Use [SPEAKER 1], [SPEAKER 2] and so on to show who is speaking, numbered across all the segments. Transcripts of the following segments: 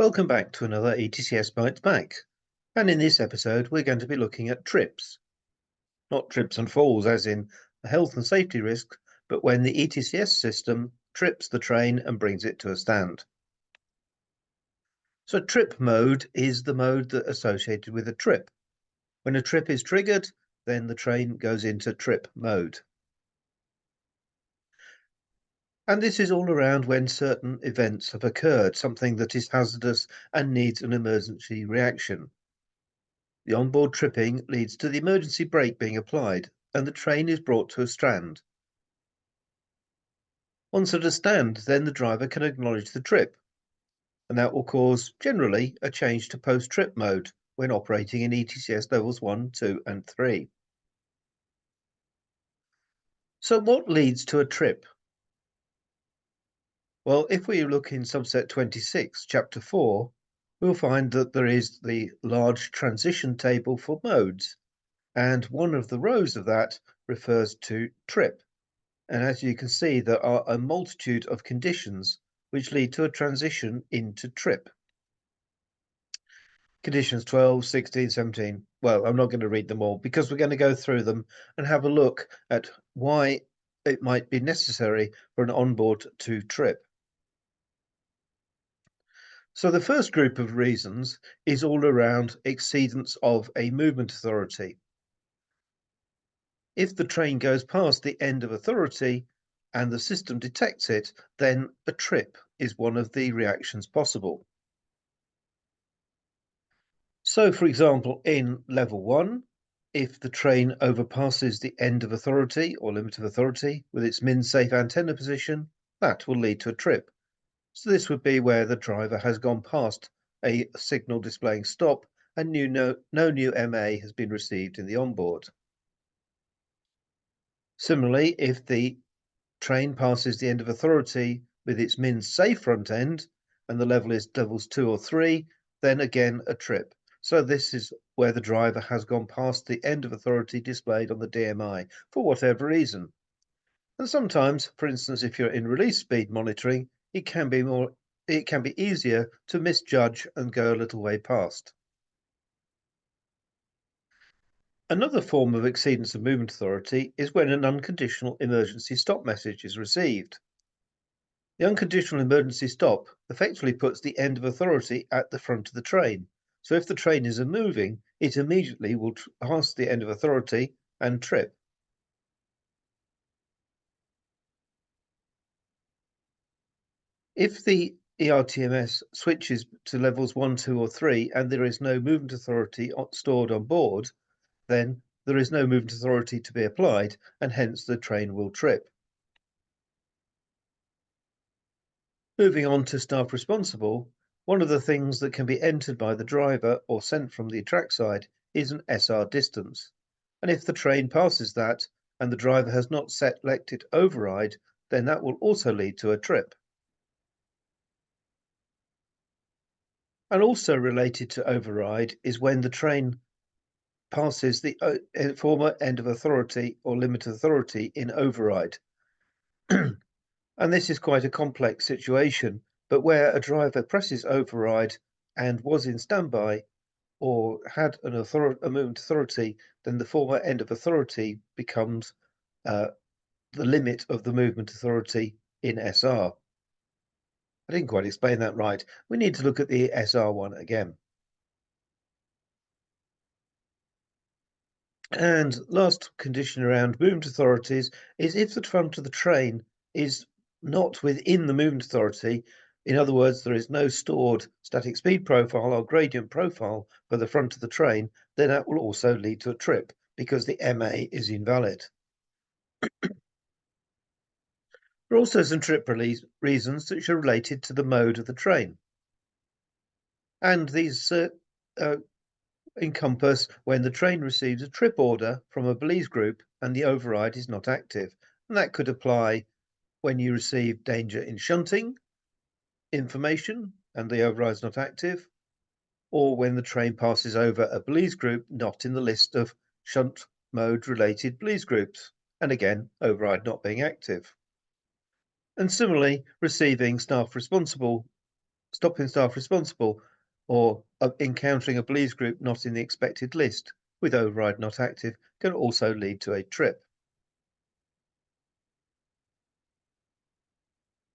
[SPEAKER 1] Welcome back to another ETCS Bites Back, and in this episode we're going to be looking at trips. Not trips and falls as in a health and safety risk, but when the ETCS system trips the train and brings it to a stand. So trip mode is the mode that associated with a trip. When a trip is triggered, then the train goes into trip mode. And this is all around when certain events have occurred, something that is hazardous and needs an emergency reaction. The onboard tripping leads to the emergency brake being applied, and the train is brought to a stand. Once at a stand, then the driver can acknowledge the trip, and that will cause, generally, a change to post-trip mode when operating in ETCS levels 1, 2, and 3. So what leads to a trip? Well, if we look in subset 26, chapter 4, we'll find that there is the large transition table for modes, and one of the rows of that refers to trip. And as you can see, there are a multitude of conditions which lead to a transition into trip. Conditions 12, 16, 17. Well, I'm not going to read them all because we're going to go through them and have a look at why it might be necessary for an onboard to trip. So the first group of reasons is all around exceedance of a movement authority. If the train goes past the end of authority and the system detects it, then a trip is one of the reactions possible. So, for example, in level 1, if the train overpasses the end of authority or limit of authority with its min-safe antenna position, that will lead to a trip. So this would be where the driver has gone past a signal displaying stop and no new MA has been received in the onboard. Similarly, if the train passes the end of authority with its min-safe front end and the level is levels 2 or 3, then again a trip. So this is where the driver has gone past the end of authority displayed on the DMI for whatever reason. And sometimes, for instance, if you're in release speed monitoring, it can be easier to misjudge and go a little way past. Another form of exceedance of movement authority is when an unconditional emergency stop message is received. The unconditional emergency stop effectively puts the end of authority at the front of the train. So if the train is moving, it immediately will pass the end of authority and trip. If the ERTMS switches to levels 1, 2, or 3 and there is no movement authority stored on board, then there is no movement authority to be applied and hence the train will trip. Moving on to staff responsible, one of the things that can be entered by the driver or sent from the trackside is an SR distance. And if the train passes that and the driver has not selected override, then that will also lead to a trip. And also related to override is when the train passes the former end of authority or limit of authority in override. And this is quite a complex situation, but where a driver presses override and was in standby or had a movement authority, then the former end of authority becomes the limit of the movement authority in SR. I didn't quite explain that right. We need to look at the SR one again. And last condition around movement authorities is if the front of the train is not within the movement authority, in other words, there is no stored static speed profile or gradient profile for the front of the train, then that will also lead to a trip because the MA is invalid. There are also some trip reasons which are related to the mode of the train. And these encompass when the train receives a trip order from a police group and the override is not active. And that could apply when you receive danger in shunting information and the override is not active, or when the train passes over a police group not in the list of shunt mode related police groups, and again, override not being active. And similarly, receiving staff responsible stopping staff responsible, or encountering a police group not in the expected list with override not active can also lead to a trip.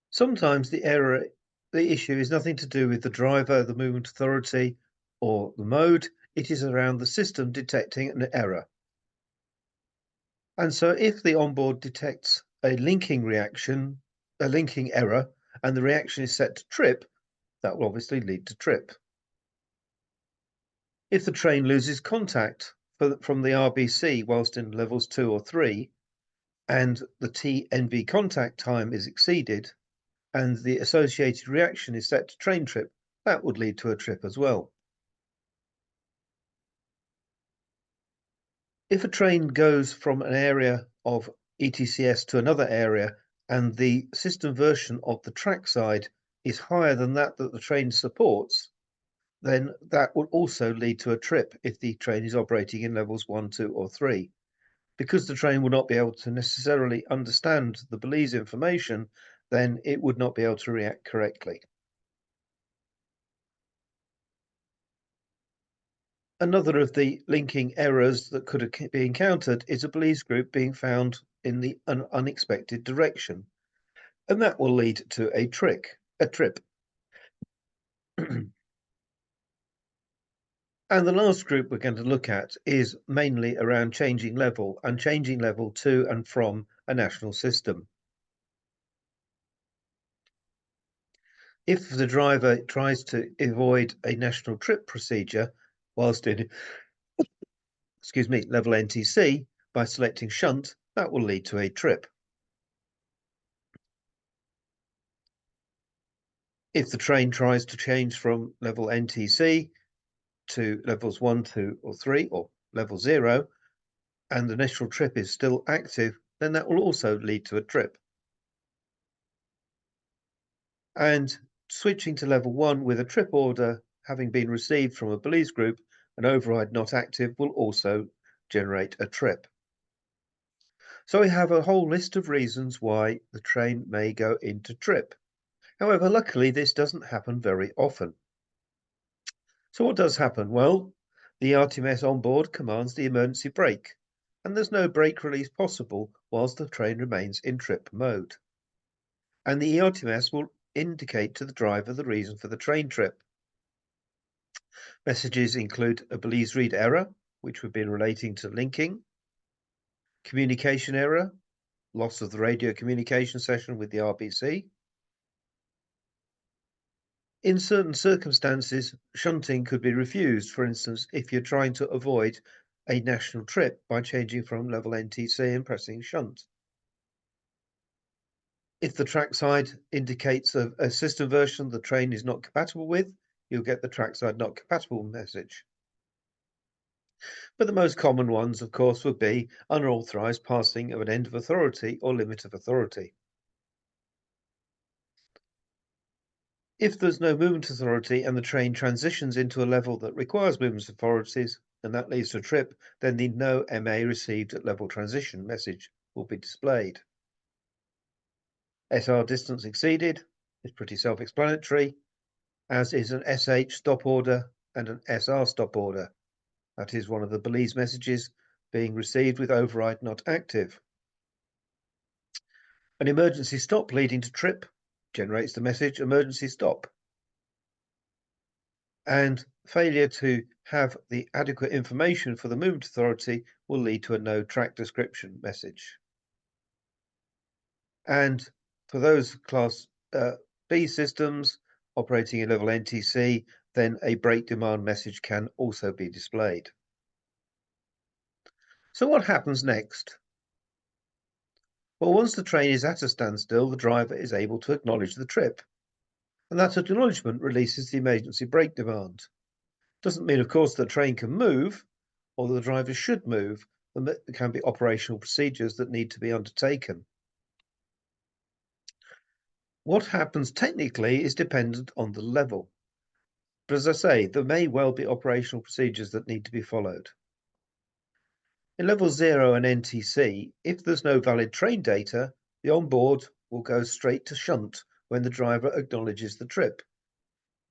[SPEAKER 1] Sometimes the issue is nothing to do with the driver, the movement authority, or the mode. It is around the system detecting an error. And so if the onboard detects a linking error, and the reaction is set to trip, that will obviously lead to trip. If the train loses contact from the RBC whilst in levels 2 or 3, and the TNV contact time is exceeded, and the associated reaction is set to train trip, that would lead to a trip as well. If a train goes from an area of ETCS to another area, and the system version of the trackside is higher than that the train supports, then that will also lead to a trip if the train is operating in levels 1, 2, or 3. Because the train will not be able to necessarily understand the Belize information, then it would not be able to react correctly. Another of the linking errors that could be encountered is a Belize group being found in an unexpected direction, and that will lead to a trip. And the last group we're going to look at is mainly around changing level to and from a national system. If the driver tries to avoid a national trip procedure whilst in, level NTC by selecting shunt, that will lead to a trip. If the train tries to change from level NTC to levels 1, 2, or 3, or level 0, and the national trip is still active, then that will also lead to a trip. And switching to level 1 with a trip order having been received from a Belize group, an override not active will also generate a trip. So we have a whole list of reasons why the train may go into trip. However, luckily this doesn't happen very often. So what does happen? Well, the RTMS on board commands the emergency brake, and there's no brake release possible whilst the train remains in trip mode. And the ERTMS will indicate to the driver the reason for the train trip. Messages include a Belize read error, which would be relating to linking, communication error, loss of the radio communication session with the RBC. In certain circumstances, shunting could be refused. For instance, if you're trying to avoid a national trip by changing from level NTC and pressing shunt. If the trackside indicates a system version the train is not compatible with, you'll get the trackside not compatible message. But the most common ones, of course, would be unauthorized passing of an end of authority or limit of authority. If there's no movement authority and the train transitions into a level that requires movement authorities, and that leads to a trip, then the no MA received at level transition message will be displayed. SR distance exceeded is pretty self-explanatory, as is an SH stop order and an SR stop order. That is one of the Belize messages being received with override not active. An emergency stop leading to trip generates the message emergency stop. And failure to have the adequate information for the movement authority will lead to a no track description message. And for those class B systems operating in level NTC, then a brake demand message can also be displayed. So what happens next? Well, once the train is at a standstill, the driver is able to acknowledge the trip. And that acknowledgement releases the emergency brake demand. Doesn't mean, of course, the train can move, or the driver should move. There can be operational procedures that need to be undertaken. What happens technically is dependent on the level. But as I say, there may well be operational procedures that need to be followed. In level 0 and NTC, if there's no valid train data, the onboard will go straight to shunt when the driver acknowledges the trip.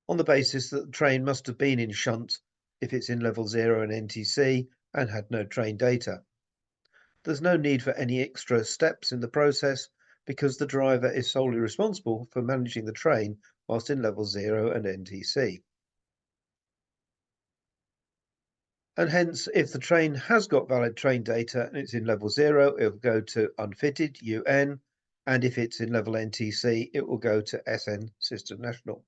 [SPEAKER 1] on the basis that the train must have been in shunt if it's in level 0 and NTC and had no train data. There's no need for any extra steps in the process because the driver is solely responsible for managing the train whilst in level 0 and NTC. And hence, if the train has got valid train data and it's in level 0, it will go to unfitted, UN, and if it's in level NTC, it will go to SN, System National.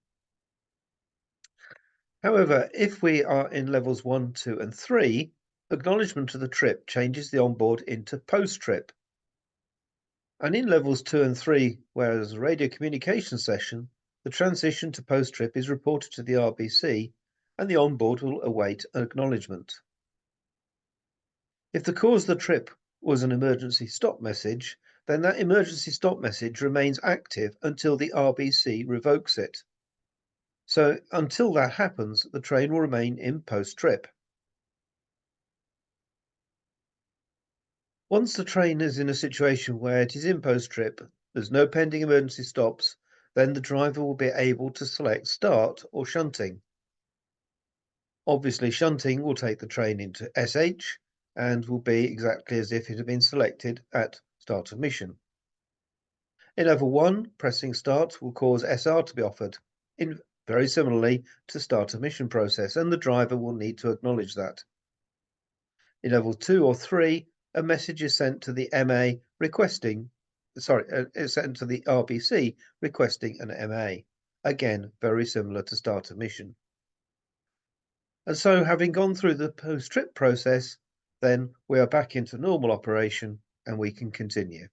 [SPEAKER 1] However, if we are in levels 1, 2, and 3, acknowledgement of the trip changes the onboard into post-trip. And in levels 2 and 3, whereas a radio communication session, the transition to post-trip is reported to the RBC and the onboard will await acknowledgement. If the cause of the trip was an emergency stop message, then that emergency stop message remains active until the RBC revokes it. So until that happens, the train will remain in post-trip. Once the train is in a situation where it is in post-trip, there's no pending emergency stops, then the driver will be able to select start or shunting. Obviously, shunting will take the train into SH and will be exactly as if it had been selected at start of mission. In level 1, pressing start will cause SR to be offered, very similarly to start of mission process, and the driver will need to acknowledge that. In level 2 or 3, a message is sent to the MA requesting, is sent to the RBC requesting an MA. Again, very similar to start of mission. And so, having gone through the post-trip process, then we are back into normal operation and we can continue.